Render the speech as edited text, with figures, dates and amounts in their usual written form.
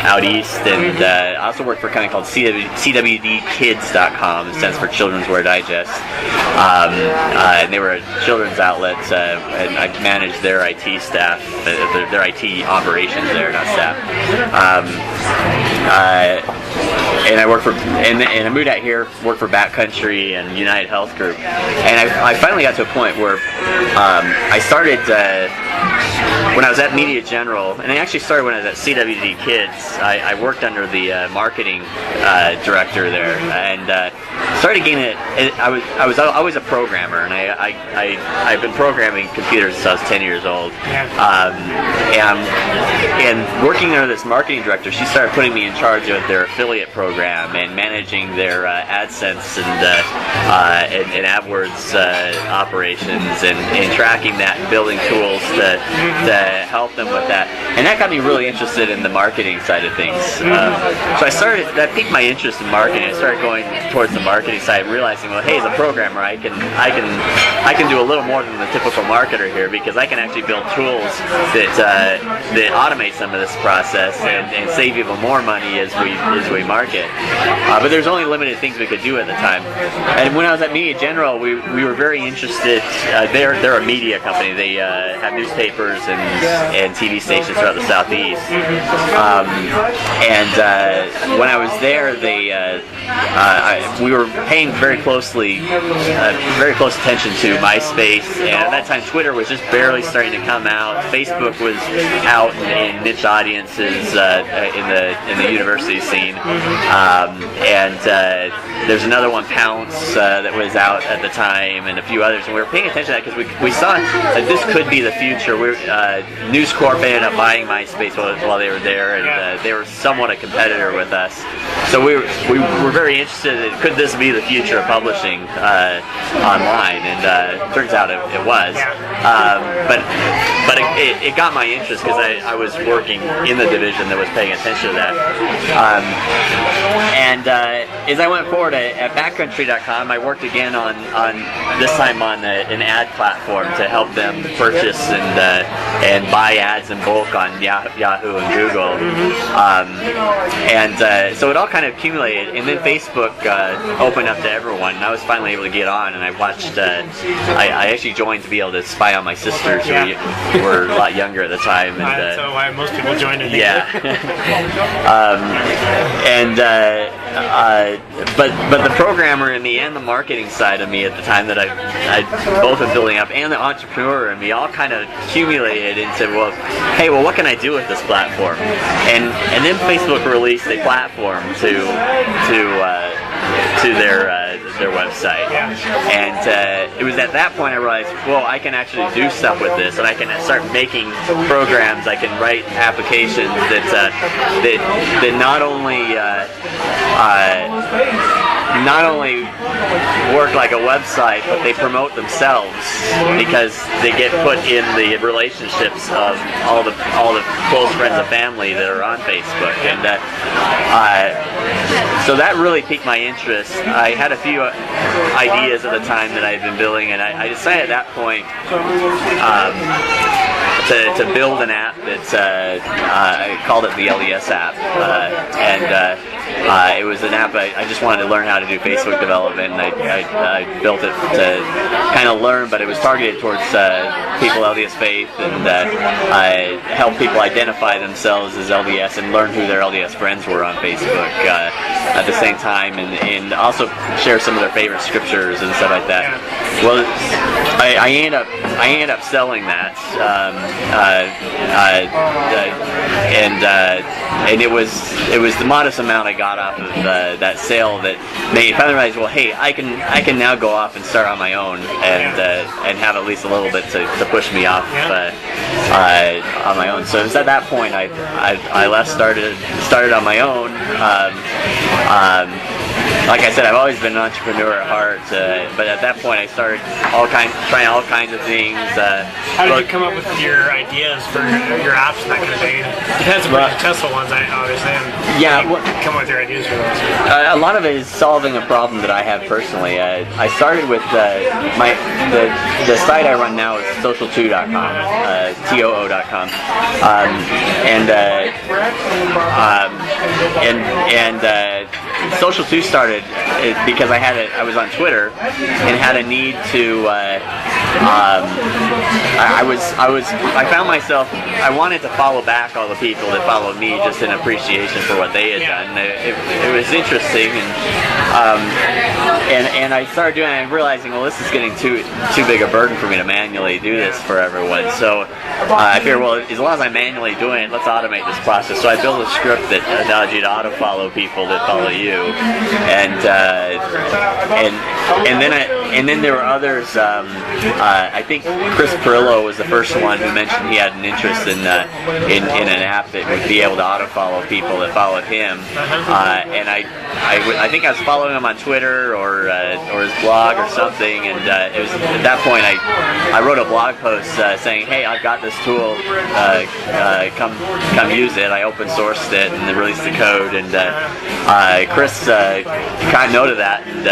out east, and I also worked for a company called CWDkids.com. It stands for Children's Wear Digest, and they were a children's outlet, and I managed their IT staff, their IT operations there, not staff. And I worked for, and I moved out here, worked for Backcountry and United Health Group, and I finally got to a point where I started when I was at Media General, and I actually started when I was at CWD Kids. I worked under the marketing director there, and started getting it. I was always a programmer, and I've been programming computers since I was 10 years old. And working under this marketing director, she started putting me in charge of their affiliate program and managing their AdSense and AdWords operations, and tracking that and building tools to help them with that. And that got me really interested in the marketing side of things. So that piqued my interest in marketing. I started going towards the marketing side, realizing, well, hey, as a programmer, I can do a little more than the typical marketer here, because I can actually build tools that automate some of this process and save even more money as we market. But there's only limited things we could do at the time. And when I was at Media General, we were very interested. They're a media company. They have newspapers and TV stations throughout the Southeast. When I was there, we were paying very close attention to MySpace, and at that time Twitter was just barely starting to come out. Facebook was out in niche audiences in the university scene, and there's another one, Pounce, that was out at the time, and a few others, and we were paying attention to that because we saw that this could be the future. News Corp ended up buying MySpace while they were there, and they were somewhat a competitor with us. So we were very interested in, could this be the future of publishing online? And it turns out it was. But it got my interest because I was working in the division that was paying attention to that. As I went forward at Backcountry.com, I worked again on this time on an ad platform to help them purchase and buy ads in bulk on Yahoo and Google. So it all kind of accumulated, and then Facebook opened up to everyone, and I was finally able to get on, and I watched. I actually joined to be able to spy on my sisters, who were a lot younger at the time. And, that's why most people joined it. Yeah. But the programmer in me and the marketing side of me at the time that I both been building up, and the entrepreneur in me, all kind of accumulated into, well, hey, what can I do with this platform? And then Facebook released a platform to their website, and it was at that point I realized, well, I can actually do stuff with this, and I can start making programs. I can write applications that not only work like a website, but they promote themselves because they get put in the relationships of all the close friends and family that are on Facebook, and so that really piqued my interest. I had a few ideas at the time that I had been building, and I decided at that point to build an app that's I called it the LDS app, it was an app I just wanted to learn how to do Facebook development, and I built it to kind of learn, but it was targeted towards people LDS faith, and I helped people identify themselves as LDS and learn who their LDS friends were on Facebook at the same time, and also share some of their favorite scriptures and stuff like that. Well, I ended up selling that, and it was the modest amount I got off of that sale that made me finally realize, well, hey, I can now go off and start on my own, and have at least a little bit to push me off on my own. So it was at that point I left, started on my own. like I said, I've always been an entrepreneur at heart. But at that point, I started trying all kinds of things. How did you come up with your ideas for your apps and that kind of thing? It depends on the successful ones, obviously. Yeah, come up with your ideas for those. a lot of it is solving a problem that I have personally. I started with the site I run now is social2.com, TOO.com, Social 2 started because I was on Twitter and had a need to. I found myself. I wanted to follow back all the people that followed me, just in appreciation for what they had done. It was interesting, and I started doing it and realizing, well, this is getting too big a burden for me to manually do this for everyone. So I figured, well, as long as I'm manually doing it, let's automate this process. So I built a script that allows you to auto follow people that follow you, and then there were others. I think Chris Perillo was the first one who mentioned he had an interest in an app that would be able to auto follow people that followed him, and I think I was following him on Twitter or his blog or something, and it was at that point I wrote a blog post saying, hey, I've got this tool, come use it. I open sourced it and released the code, and Chris caught note of that and